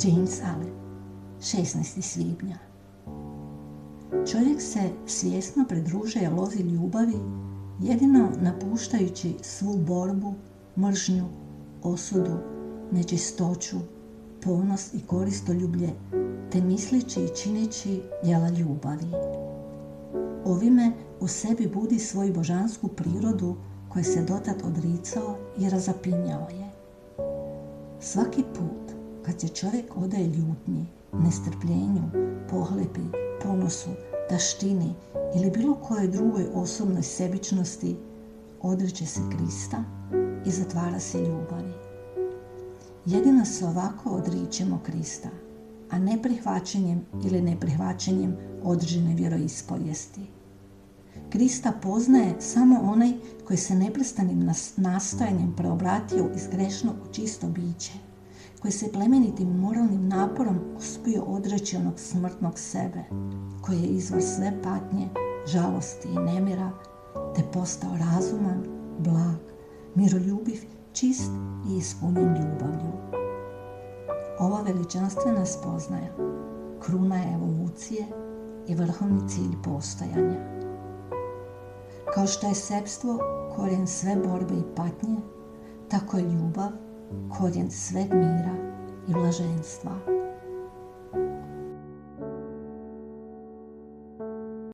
James Allen, 16. svibnja. Čovjek se svjesno pridružuje lozi ljubavi jedino napuštajući svu borbu, mržnju, osudu, nečistoću, ponos i koristoljublje, te misleći i čineći djela ljubavi. Ovime u sebi budi svoju božansku prirodu koje se dotad odricao i razapinjao je. Svaki put kad se čovjek odaje ljutnji, nestrpljenju, pohlepi, ponosu, taštini ili bilo kojoj drugoj osobnoj sebičnosti, odriče se Krista i zatvara se ljubavi. Jedino se ovako odričemo Krista, a ne prihvaćanjem ili neprihvaćanjem određene vjeroispovijesti. Krista poznaje samo onaj koji se neprestanim nastojanjem preobratio iz grešnog u čisto biće, koji se plemenitim moralnim naporom uspio odreći onog smrtnog sebe, koji je izvor sve patnje, žalosti i nemira, te postao razuman, blag, miroljubiv, čist i ispunjen ljubavlju. Ova veličanstvena spoznaja kruna je evolucije i vrhovni cilj postojanja. Kao što je sebstvo korijen sve borbe i patnje, tako je ljubav korijen sveg mira i blaženstva.